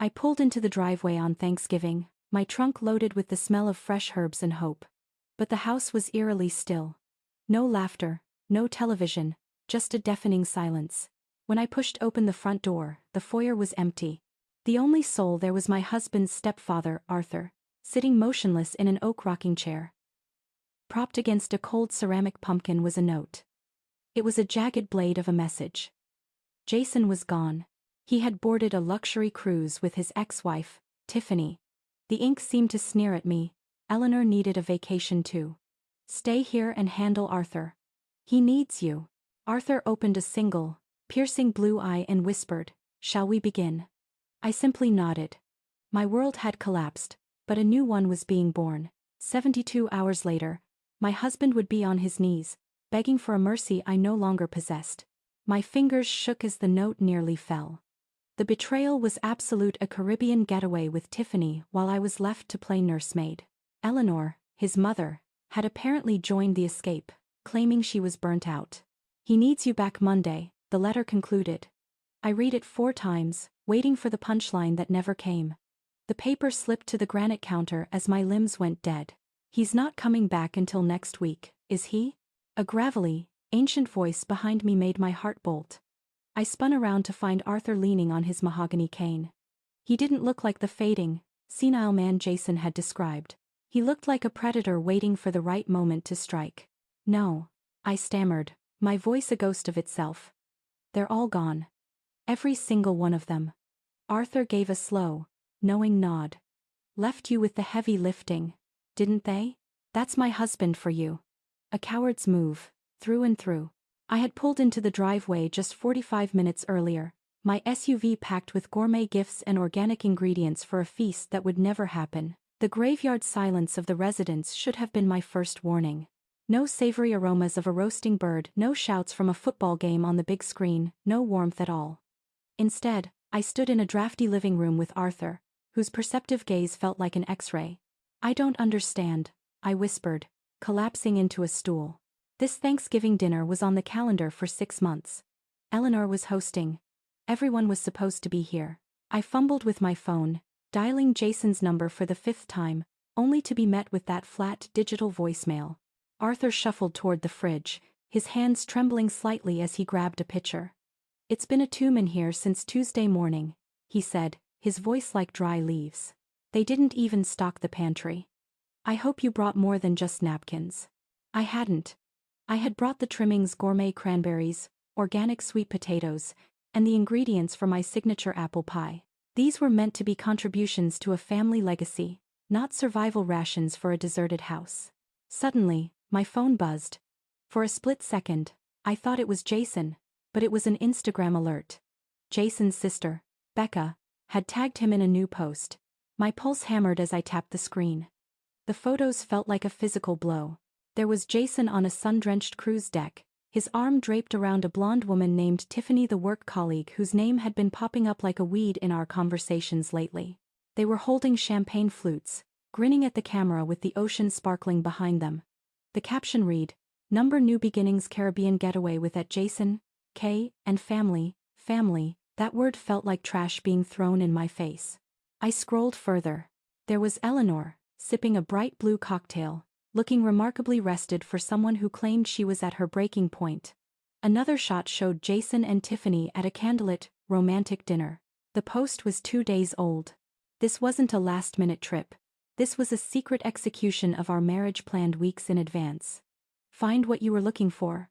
I pulled into the driveway on Thanksgiving, my trunk loaded with the smell of fresh herbs and hope. But the house was eerily still. No laughter, no television, just a deafening silence. When I pushed open the front door, the foyer was empty. The only soul there was my husband's stepfather, Arthur, sitting motionless in an oak rocking chair. Propped against a cold ceramic pumpkin was a note. It was a jagged blade of a message. Jason was gone. He had boarded a luxury cruise with his ex-wife, Tiffany. The ink seemed to sneer at me. Eleanor needed a vacation too. Stay here and handle Arthur. He needs you. Arthur opened a single, piercing blue eye and whispered, "Shall we begin?" I simply nodded. My world had collapsed, but a new one was being born. 72 hours later, my husband would be on his knees, begging for a mercy I no longer possessed. My fingers shook as the note nearly fell. The betrayal was absolute, a Caribbean getaway with Tiffany while I was left to play nursemaid. Eleanor, his mother, had apparently joined the escape, claiming she was burnt out. "He needs you back Monday," the letter concluded. I read it 4 times, waiting for the punchline that never came. The paper slipped to the granite counter as my limbs went dead. "He's not coming back until next week, is he?" A gravelly, ancient voice behind me made my heart bolt. I spun around to find Arthur leaning on his mahogany cane. He didn't look like the fading, senile man Jason had described. He looked like a predator waiting for the right moment to strike. "No," I stammered, my voice a ghost of itself. "They're all gone. Every single one of them." Arthur gave a slow, knowing nod. "Left you with the heavy lifting, didn't they? That's my husband for you. A coward's move, through and through." I had pulled into the driveway just 45 minutes earlier, my SUV packed with gourmet gifts and organic ingredients for a feast that would never happen. The graveyard silence of the residence should have been my first warning. No savory aromas of a roasting bird, no shouts from a football game on the big screen, no warmth at all. Instead, I stood in a drafty living room with Arthur, whose perceptive gaze felt like an X-ray. "I don't understand," I whispered, collapsing into a stool. This Thanksgiving dinner was on the calendar for 6 months. Eleanor was hosting. Everyone was supposed to be here. I fumbled with my phone, dialing Jason's number for the 5th time, only to be met with that flat digital voicemail. Arthur shuffled toward the fridge, his hands trembling slightly as he grabbed a pitcher. "It's been a tomb in here since Tuesday morning," he said, his voice like dry leaves. "They didn't even stock the pantry. I hope you brought more than just napkins." I hadn't. I had brought the trimmings, gourmet cranberries, organic sweet potatoes, and the ingredients for my signature apple pie. These were meant to be contributions to a family legacy, not survival rations for a deserted house. Suddenly, my phone buzzed. For a split second, I thought it was Jason, but it was an Instagram alert. Jason's sister, Becca, had tagged him in a new post. My pulse hammered as I tapped the screen. The photos felt like a physical blow. There was Jason on a sun-drenched cruise deck, his arm draped around a blonde woman named Tiffany, the work colleague whose name had been popping up like a weed in our conversations lately. They were holding champagne flutes, grinning at the camera with the ocean sparkling behind them. The caption read, "Number New Beginnings Caribbean Getaway with at Jason, K, and family, family." That word felt like trash being thrown in my face. I scrolled further. There was Eleanor, sipping a bright blue cocktail, looking remarkably rested for someone who claimed she was at her breaking point. Another shot showed Jason and Tiffany at a candlelit, romantic dinner. The post was 2 days old. This wasn't a last-minute trip. This was a secret execution of our marriage planned weeks in advance. "Find what you were looking for?"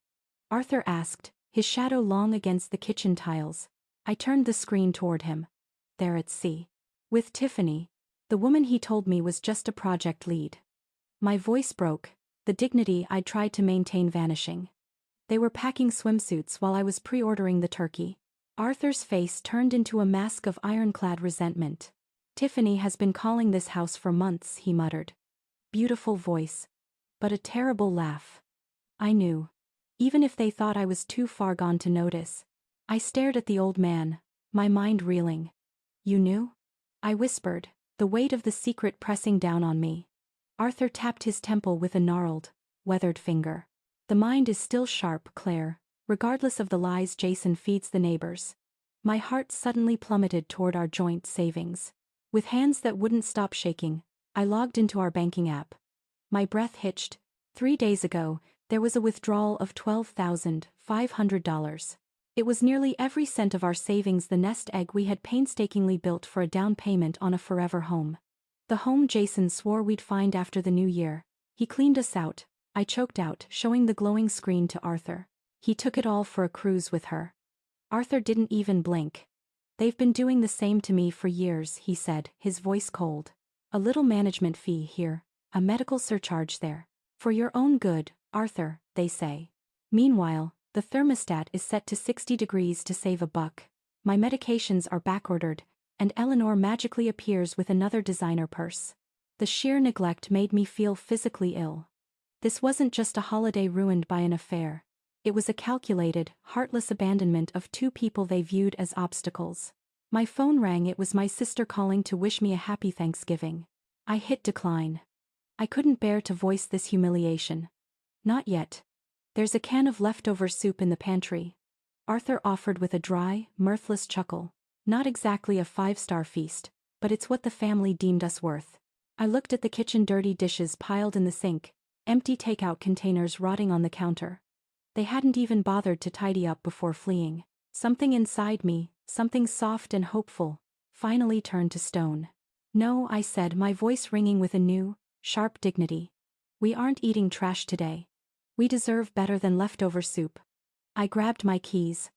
Arthur asked, his shadow long against the kitchen tiles. I turned the screen toward him. There at sea. With Tiffany. The woman he told me was just a project lead. My voice broke, the dignity I'd tried to maintain vanishing. They were packing swimsuits while I was pre-ordering the turkey. Arthur's face turned into a mask of ironclad resentment. "Tiffany has been calling this house for months," he muttered. Beautiful voice. But a terrible laugh. I knew. Even if they thought I was too far gone to notice. I stared at the old man, my mind reeling. "You knew?" I whispered, the weight of the secret pressing down on me. Arthur tapped his temple with a gnarled, weathered finger. "The mind is still sharp, Claire, regardless of the lies Jason feeds the neighbors. My heart suddenly plummeted toward our joint savings. With hands that wouldn't stop shaking, I logged into our banking app. My breath hitched. 3 days ago, there was a withdrawal of $12,500. It was nearly every cent of our savings, the nest egg we had painstakingly built for a down payment on a forever home. The home Jason swore we'd find after the new year. He cleaned us out, I choked out, showing the glowing screen to Arthur. He took it all for a cruise with her. Arthur didn't even blink. They've been doing the same to me for years, he said, his voice cold. A little management fee here, a medical surcharge there. For your own good, Arthur, they say. Meanwhile, the thermostat is set to 60 degrees to save a buck. My medications are backordered, and Eleanor magically appears with another designer purse. The sheer neglect made me feel physically ill. This wasn't just a holiday ruined by an affair. It was a calculated, heartless abandonment of two people they viewed as obstacles. My phone rang. It was my sister calling to wish me a happy Thanksgiving. I hit decline. I couldn't bear to voice this humiliation. Not yet. There's a can of leftover soup in the pantry. Arthur offered with a dry, mirthless chuckle. Not exactly a 5-star feast, but it's what the family deemed us worth. I looked at the kitchen, dirty dishes piled in the sink, empty takeout containers rotting on the counter. They hadn't even bothered to tidy up before fleeing. Something inside me, something soft and hopeful, finally turned to stone. No, I said, my voice ringing with a new, sharp dignity. We aren't eating trash today. We deserve better than leftover soup. I grabbed my keys.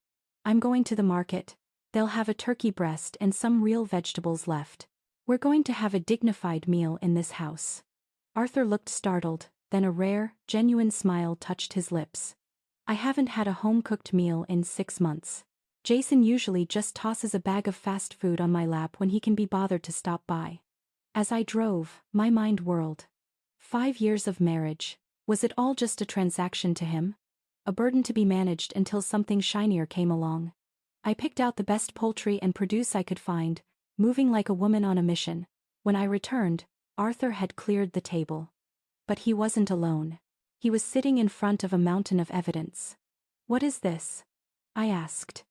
I'm going to the market. They'll have a turkey breast and some real vegetables left. We're going to have a dignified meal in this house. Arthur looked startled, then a rare, genuine smile touched his lips. I haven't had a home-cooked meal in 6 months. Jason usually just tosses a bag of fast food on my lap when he can be bothered to stop by. As I drove, my mind whirled. 5 years of marriage. Was it all just a transaction to him? A burden to be managed until something shinier came along. I picked out the best poultry and produce I could find, moving like a woman on a mission. When I returned, Arthur had cleared the table. But he wasn't alone. He was sitting in front of a mountain of evidence. What is this? I asked.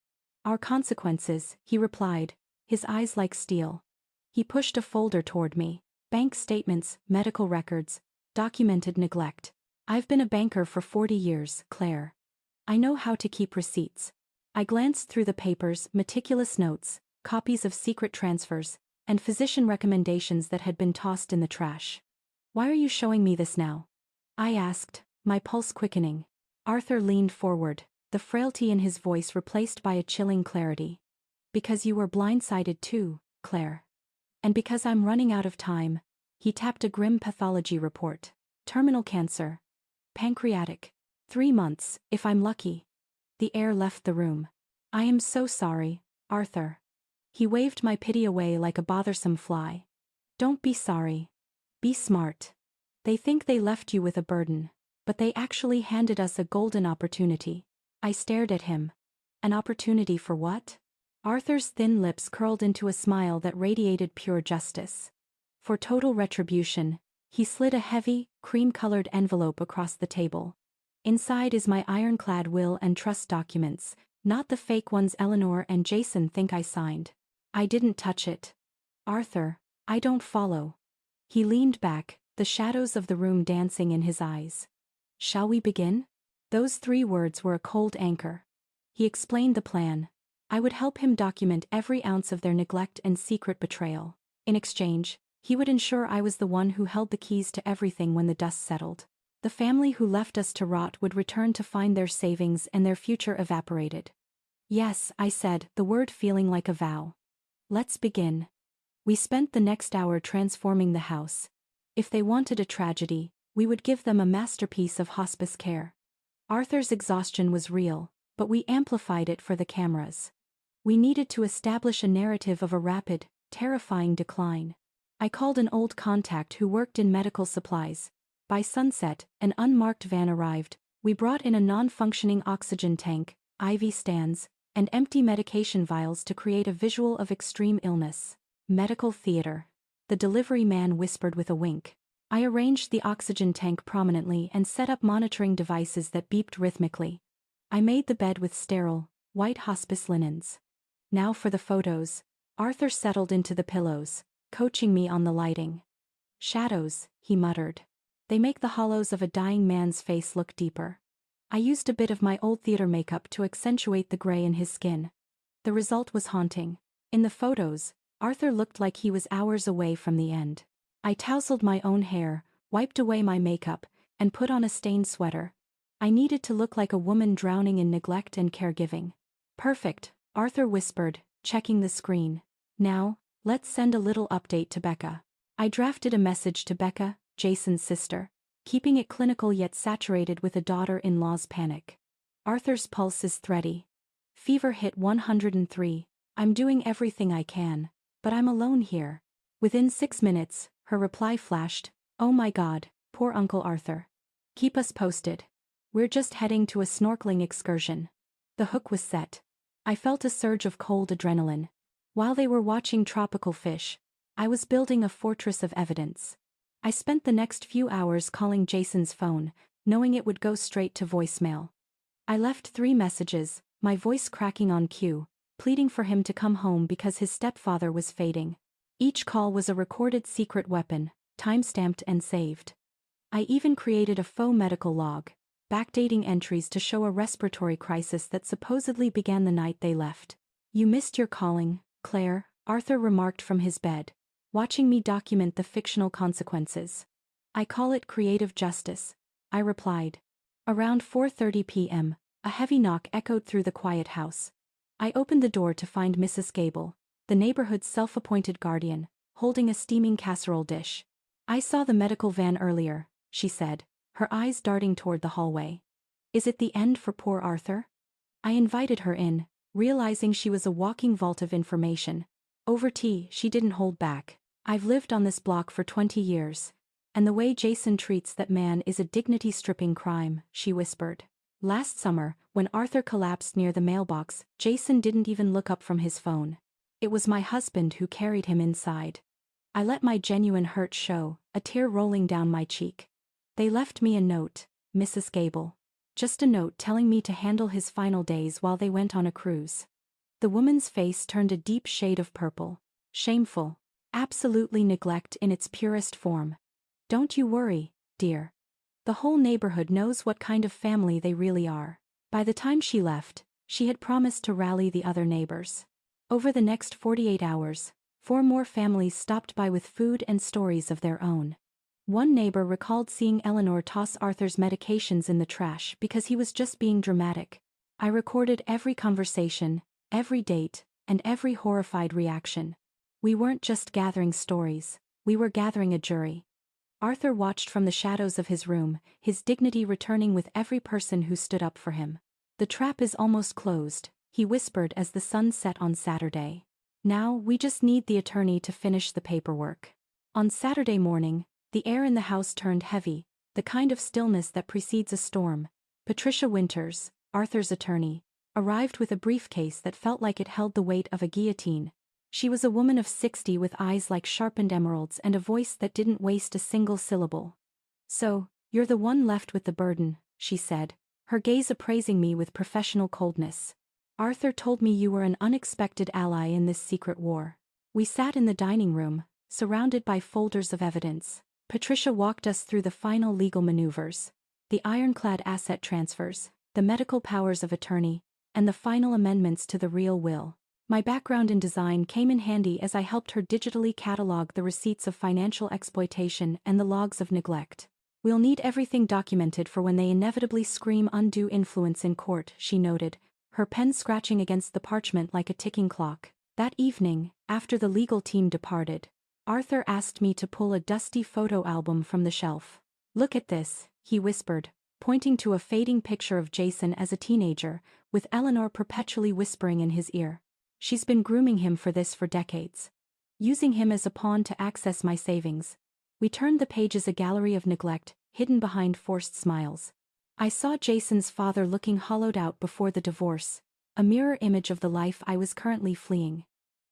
Our consequences, he replied, his eyes like steel. He pushed a folder toward me. Bank statements, medical records, documented neglect. I've been a banker for 40 years, Claire. I know how to keep receipts. I glanced through the papers, meticulous notes, copies of secret transfers, and physician recommendations that had been tossed in the trash. Why are you showing me this now? I asked, my pulse quickening. Arthur leaned forward, the frailty in his voice replaced by a chilling clarity. Because you were blindsided too, Claire. And because I'm running out of time. He tapped a grim pathology report. Terminal cancer. Pancreatic. 3 months, if I'm lucky. The air left the room. I am so sorry, Arthur. He waved my pity away like a bothersome fly. Don't be sorry. Be smart. They think they left you with a burden, but they actually handed us a golden opportunity. I stared at him. An opportunity for what? Arthur's thin lips curled into a smile that radiated pure justice. For total retribution, he slid a heavy, cream-colored envelope across the table. Inside is my ironclad will and trust documents, not the fake ones Eleanor and Jason think I signed. I didn't touch it. Arthur, I don't follow. He leaned back, the shadows of the room dancing in his eyes. Shall we begin? Those 3 words were a cold anchor. He explained the plan. I would help him document every ounce of their neglect and secret betrayal. In exchange, he would ensure I was the one who held the keys to everything when the dust settled. The family who left us to rot would return to find their savings and their future evaporated. Yes, I said, the word feeling like a vow. Let's begin. We spent the next hour transforming the house. If they wanted a tragedy, we would give them a masterpiece of hospice care. Arthur's exhaustion was real, but we amplified it for the cameras. We needed to establish a narrative of a rapid, terrifying decline. I called an old contact who worked in medical supplies. By sunset, an unmarked van arrived. We brought in a non-functioning oxygen tank, IV stands, and empty medication vials to create a visual of extreme illness. Medical theater. The delivery man whispered with a wink. I arranged the oxygen tank prominently and set up monitoring devices that beeped rhythmically. I made the bed with sterile, white hospice linens. Now for the photos. Arthur settled into the pillows, coaching me on the lighting. Shadows, he muttered. They make the hollows of a dying man's face look deeper. I used a bit of my old theater makeup to accentuate the gray in his skin. The result was haunting. In the photos, Arthur looked like he was hours away from the end. I tousled my own hair, wiped away my makeup, and put on a stained sweater. I needed to look like a woman drowning in neglect and caregiving. Perfect, Arthur whispered, checking the screen. Now, let's send a little update to Becca. I drafted a message to Becca, Jason's sister, keeping it clinical yet saturated with a daughter-in-law's panic. Arthur's pulse is thready. Fever hit 103. I'm doing everything I can, but I'm alone here. Within 6 minutes, her reply flashed. Oh my God, poor Uncle Arthur. Keep us posted. We're just heading to a snorkeling excursion. The hook was set. I felt a surge of cold adrenaline. While they were watching tropical fish, I was building a fortress of evidence. I spent the next few hours calling Jason's phone, knowing it would go straight to voicemail. I left 3 messages, my voice cracking on cue, pleading for him to come home because his stepfather was fading. Each call was a recorded secret weapon, time-stamped and saved. I even created a faux medical log, backdating entries to show a respiratory crisis that supposedly began the night they left. You missed your calling, Claire, Arthur remarked from his bed, watching me document the fictional consequences. I call it creative justice, I replied. Around 4:30 p.m., a heavy knock echoed through the quiet house. I opened the door to find Mrs. Gable, the neighborhood's self-appointed guardian, holding a steaming casserole dish. I saw the medical van earlier, she said, her eyes darting toward the hallway. Is it the end for poor Arthur? I invited her in, realizing she was a walking vault of information. Over tea, she didn't hold back. I've lived on this block for 20 years. And the way Jason treats that man is a dignity-stripping crime, she whispered. Last summer, when Arthur collapsed near the mailbox, Jason didn't even look up from his phone. It was my husband who carried him inside. I let my genuine hurt show, a tear rolling down my cheek. They left me a note, Mrs. Gable. Just a note telling me to handle his final days while they went on a cruise. The woman's face turned a deep shade of purple. Shameful. Absolutely neglect in its purest form. Don't you worry, dear. The whole neighborhood knows what kind of family they really are. By the time she left, she had promised to rally the other neighbors. Over the next 48 hours, 4 more families stopped by with food and stories of their own. One neighbor recalled seeing Eleanor toss Arthur's medications in the trash because he was just being dramatic. I recorded every conversation, every date, and every horrified reaction. We weren't just gathering stories, we were gathering a jury. Arthur watched from the shadows of his room, his dignity returning with every person who stood up for him. The trap is almost closed, he whispered as the sun set on Saturday. Now we just need the attorney to finish the paperwork. On Saturday morning, the air in the house turned heavy, the kind of stillness that precedes a storm. Patricia Winters, Arthur's attorney, arrived with a briefcase that felt like it held the weight of a guillotine. She was a woman of 60 with eyes like sharpened emeralds and a voice that didn't waste a single syllable. So, you're the one left with the burden, she said, her gaze appraising me with professional coldness. Arthur told me you were an unexpected ally in this secret war. We sat in the dining room, surrounded by folders of evidence. Patricia walked us through the final legal maneuvers, the ironclad asset transfers, the medical powers of attorney, and the final amendments to the real will. My background in design came in handy as I helped her digitally catalog the receipts of financial exploitation and the logs of neglect. We'll need everything documented for when they inevitably scream undue influence in court, she noted, her pen scratching against the parchment like a ticking clock. That evening, after the legal team departed, Arthur asked me to pull a dusty photo album from the shelf. Look at this, he whispered, pointing to a fading picture of Jason as a teenager, with Eleanor perpetually whispering in his ear. She's been grooming him for this for decades. Using him as a pawn to access my savings. We turned the pages a gallery of neglect, hidden behind forced smiles. I saw Jason's father looking hollowed out before the divorce, a mirror image of the life I was currently fleeing.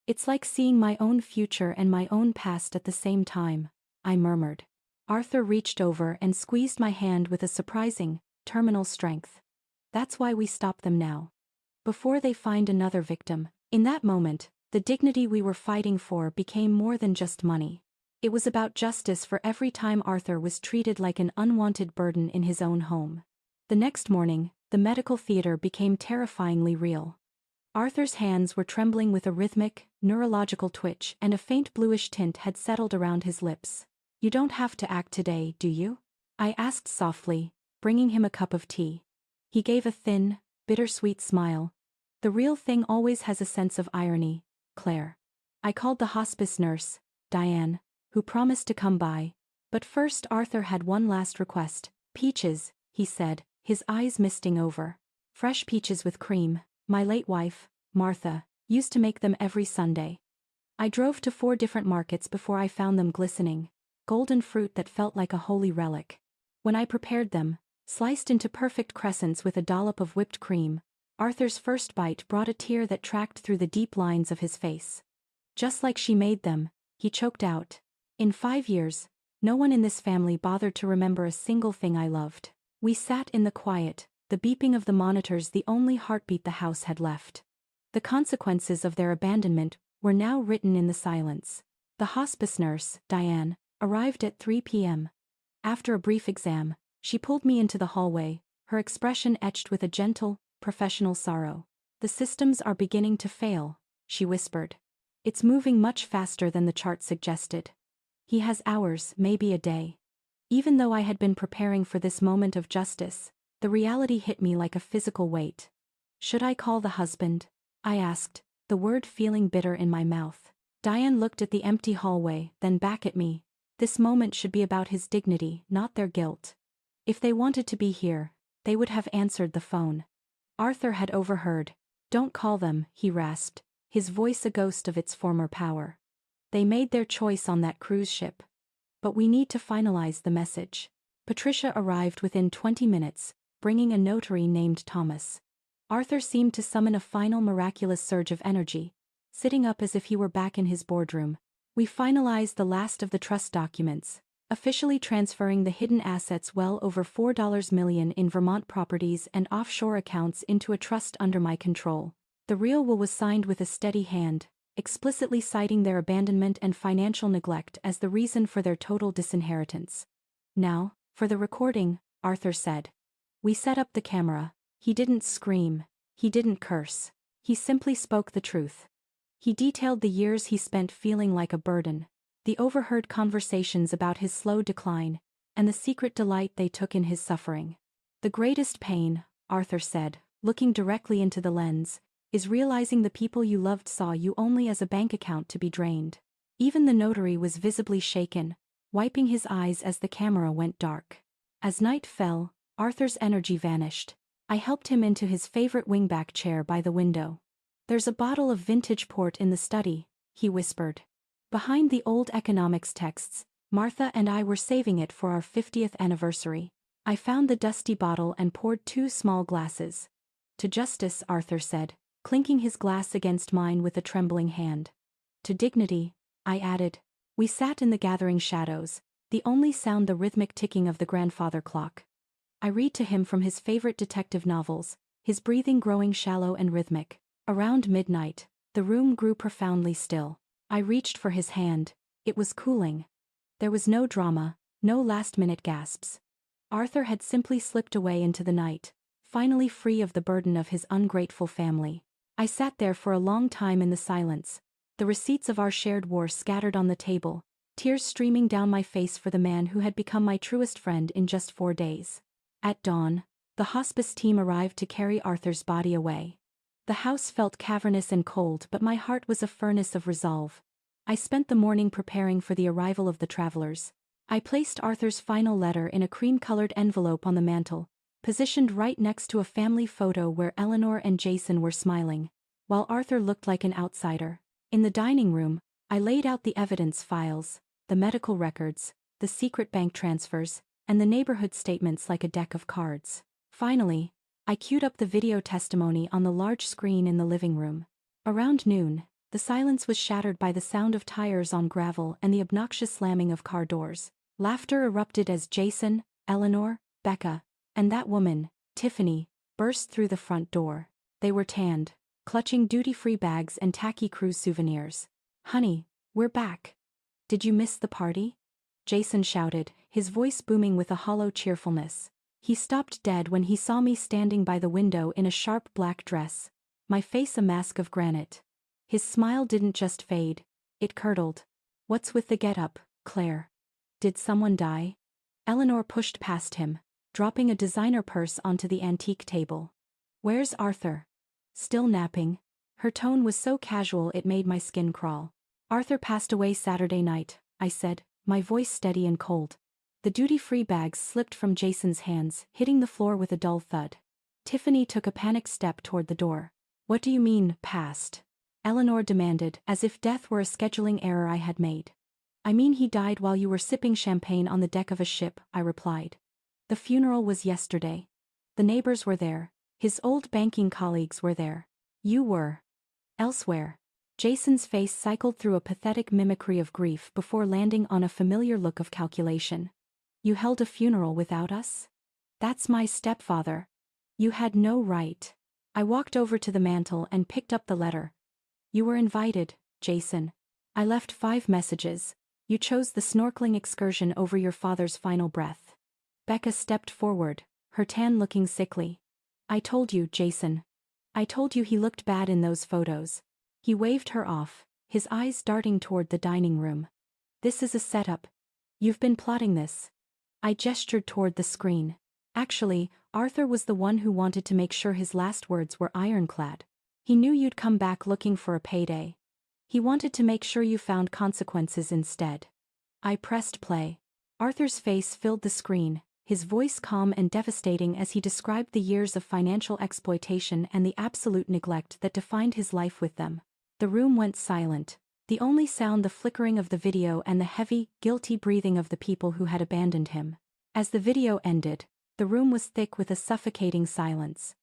It's like seeing my own future and my own past at the same time, I murmured. Arthur reached over and squeezed my hand with a surprising, terminal strength. That's why we stop them now. Before they find another victim, In that moment, the dignity we were fighting for became more than just money. It was about justice for every time Arthur was treated like an unwanted burden in his own home. The next morning, the medical theater became terrifyingly real. Arthur's hands were trembling with a rhythmic, neurological twitch, and a faint bluish tint had settled around his lips. "You don't have to act today, do you?" I asked softly, bringing him a cup of tea. He gave a thin, bittersweet smile. "The real thing always has a sense of irony, Claire." I called the hospice nurse, Diane, who promised to come by. But first Arthur had one last request. "Peaches," he said, his eyes misting over. "Fresh peaches with cream. My late wife, Martha, used to make them every Sunday." I drove to 4 different markets before I found them glistening, golden fruit that felt like a holy relic. When I prepared them, sliced into perfect crescents with a dollop of whipped cream, Arthur's first bite brought a tear that tracked through the deep lines of his face. "Just like she made them," he choked out. "In 5 years, no one in this family bothered to remember a single thing I loved." We sat in the quiet, the beeping of the monitors the only heartbeat the house had left. The consequences of their abandonment were now written in the silence. The hospice nurse, Diane, arrived at 3 p.m. After a brief exam, she pulled me into the hallway, her expression etched with a gentle, professional sorrow. "The systems are beginning to fail," she whispered. "It's moving much faster than the chart suggested. He has hours, maybe a day." Even though I had been preparing for this moment of justice, the reality hit me like a physical weight. "Should I call the husband?" I asked, the word feeling bitter in my mouth. Diane looked at the empty hallway, then back at me. This moment should be about his dignity, not their guilt. If they wanted to be here, they would have answered the phone. Arthur had overheard. "Don't call them," he rasped, his voice a ghost of its former power. "They made their choice on that cruise ship. But we need to finalize the message." Patricia arrived within 20 minutes, bringing a notary named Thomas. Arthur seemed to summon a final miraculous surge of energy, sitting up as if he were back in his boardroom. We finalized the last of the trust documents, officially transferring the hidden assets well over $4 million in Vermont properties and offshore accounts into a trust under my control. The real will was signed with a steady hand, explicitly citing their abandonment and financial neglect as the reason for their total disinheritance. "Now, for the recording," Arthur said. We set up the camera. He didn't scream. He didn't curse. He simply spoke the truth. He detailed the years he spent feeling like a burden, the overheard conversations about his slow decline, and the secret delight they took in his suffering. "The greatest pain," Arthur said, looking directly into the lens, "is realizing the people you loved saw you only as a bank account to be drained." Even the notary was visibly shaken, wiping his eyes as the camera went dark. As night fell, Arthur's energy vanished. I helped him into his favorite wingback chair by the window. "There's a bottle of vintage port in the study," he whispered. "Behind the old economics texts, Martha and I were saving it for our 50th anniversary." I found the dusty bottle and poured 2 small glasses. "To justice," Arthur said, clinking his glass against mine with a trembling hand. "To dignity," I added. We sat in the gathering shadows, the only sound the rhythmic ticking of the grandfather clock. I read to him from his favorite detective novels, his breathing growing shallow and rhythmic. Around midnight, the room grew profoundly still. I reached for his hand. It was cooling. There was no drama, no last-minute gasps. Arthur had simply slipped away into the night, finally free of the burden of his ungrateful family. I sat there for a long time in the silence, the receipts of our shared war scattered on the table, tears streaming down my face for the man who had become my truest friend in just 4 days. At dawn, the hospice team arrived to carry Arthur's body away. The house felt cavernous and cold, but my heart was a furnace of resolve. I spent the morning preparing for the arrival of the travelers. I placed Arthur's final letter in a cream-colored envelope on the mantel, positioned right next to a family photo where Eleanor and Jason were smiling, while Arthur looked like an outsider. In the dining room, I laid out the evidence files, the medical records, the secret bank transfers, and the neighborhood statements like a deck of cards. Finally, I queued up the video testimony on the large screen in the living room. Around noon, the silence was shattered by the sound of tires on gravel and the obnoxious slamming of car doors. Laughter erupted as Jason, Eleanor, Becca, and that woman, Tiffany, burst through the front door. They were tanned, clutching duty-free bags and tacky cruise souvenirs. "Honey, we're back. Did you miss the party?" Jason shouted, his voice booming with a hollow cheerfulness. He stopped dead when he saw me standing by the window in a sharp black dress, my face a mask of granite. His smile didn't just fade, it curdled. "What's with the get-up, Claire? Did someone die?" Eleanor pushed past him, dropping a designer purse onto the antique table. "Where's Arthur?" "Still napping." Her tone was so casual it made my skin crawl. "Arthur passed away Saturday night," I said, my voice steady and cold. The duty-free bags slipped from Jason's hands, hitting the floor with a dull thud. Tiffany took a panicked step toward the door. "What do you mean, passed?" Eleanor demanded, as if death were a scheduling error I had made. "I mean he died while you were sipping champagne on the deck of a ship," I replied. "The funeral was yesterday. The neighbors were there. His old banking colleagues were there. You were elsewhere." Jason's face cycled through a pathetic mimicry of grief before landing on a familiar look of calculation. "You held a funeral without us? That's my stepfather. You had no right." I walked over to the mantel and picked up the letter. "You were invited, Jason. I left 5 messages. You chose the snorkeling excursion over your father's final breath." Becca stepped forward, her tan looking sickly. "I told you, Jason. I told you he looked bad in those photos." He waved her off, his eyes darting toward the dining room. "This is a setup. You've been plotting this." I gestured toward the screen. "Actually, Arthur was the one who wanted to make sure his last words were ironclad. He knew you'd come back looking for a payday. He wanted to make sure you found consequences instead." I pressed play. Arthur's face filled the screen, his voice calm and devastating as he described the years of financial exploitation and the absolute neglect that defined his life with them. The room went silent, the only sound the flickering of the video and the heavy, guilty breathing of the people who had abandoned him. As the video ended, the room was thick with a suffocating silence.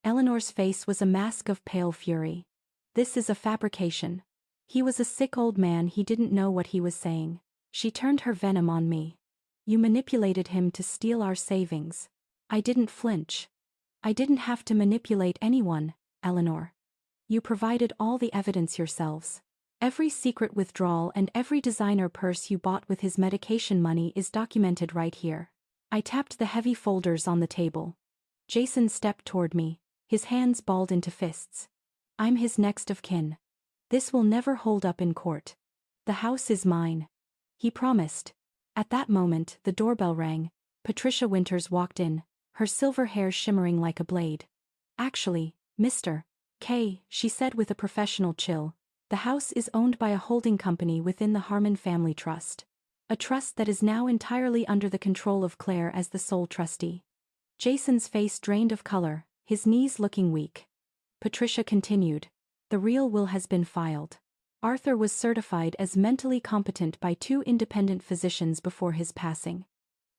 Eleanor's face was a mask of pale fury. "This is a fabrication. He was a sick old man, he didn't know what he was saying." She turned her venom on me. "You manipulated him to steal our savings." I didn't flinch. "I didn't have to manipulate anyone, Eleanor. You provided all the evidence yourselves. Every secret withdrawal and every designer purse you bought with his medication money is documented right here." I tapped the heavy folders on the table. Jason stepped toward me, his hands balled into fists. "I'm his next of kin. This will never hold up in court. The house is mine," he promised. At that moment, the doorbell rang. Patricia Winters walked in, her silver hair shimmering like a blade. "Actually, Mr. K," she said with a professional chill, "the house is owned by a holding company within the Harmon Family Trust. A trust that is now entirely under the control of Claire as the sole trustee." Jason's face drained of color, his knees looking weak. Patricia continued, "The real will has been filed. Arthur was certified as mentally competent by 2 independent physicians before his passing.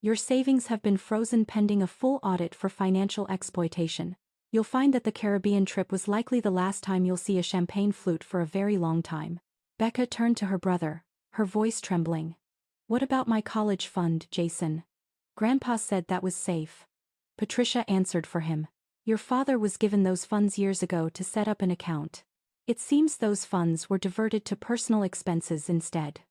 Your savings have been frozen pending a full audit for financial exploitation. You'll find that the Caribbean trip was likely the last time you'll see a champagne flute for a very long time." Becca turned to her brother, her voice trembling. "What about my college fund, Jason? Grandpa said that was safe." Patricia answered for him. "Your father was given those funds years ago to set up an account. It seems those funds were diverted to personal expenses instead."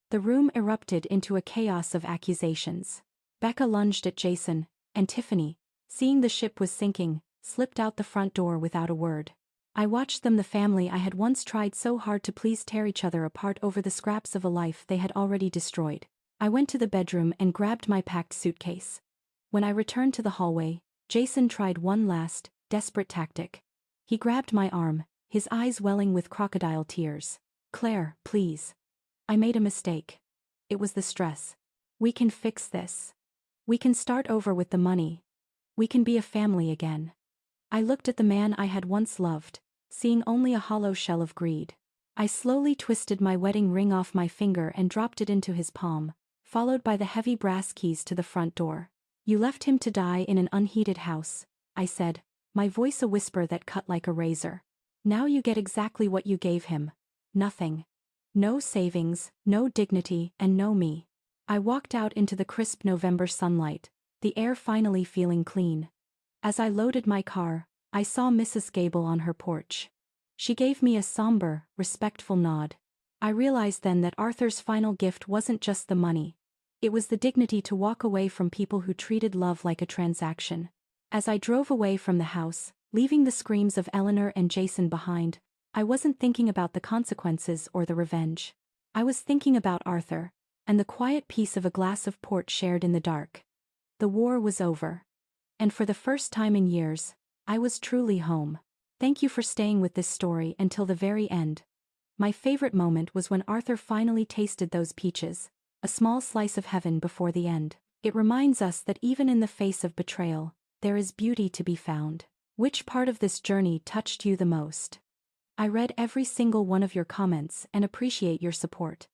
The room erupted into a chaos of accusations. Becca lunged at Jason, and Tiffany, seeing the ship was sinking, slipped out the front door without a word. I watched them, the family I had once tried so hard to please, tear each other apart over the scraps of a life they had already destroyed. I went to the bedroom and grabbed my packed suitcase. When I returned to the hallway, Jason tried one last, desperate tactic. He grabbed my arm, his eyes welling with crocodile tears. "Claire, please. I made a mistake. It was the stress. We can fix this. We can start over with the money. We can be a family again." I looked at the man I had once loved, seeing only a hollow shell of greed. I slowly twisted my wedding ring off my finger and dropped it into his palm, followed by the heavy brass keys to the front door. "You left him to die in an unheated house," I said, my voice a whisper that cut like a razor. "Now you get exactly what you gave him. Nothing. No savings, no dignity, and no me." I walked out into the crisp November sunlight, the air finally feeling clean. As I loaded my car, I saw Mrs. Gable on her porch. She gave me a somber, respectful nod. I realized then that Arthur's final gift wasn't just the money. It was the dignity to walk away from people who treated love like a transaction. As I drove away from the house, leaving the screams of Eleanor and Jason behind, I wasn't thinking about the consequences or the revenge. I was thinking about Arthur, and the quiet peace of a glass of port shared in the dark. The war was over. And for the first time in years, I was truly home. Thank you for staying with this story until the very end. My favorite moment was when Arthur finally tasted those peaches, a small slice of heaven before the end. It reminds us that even in the face of betrayal, there is beauty to be found. Which part of this journey touched you the most? I read every single one of your comments and appreciate your support.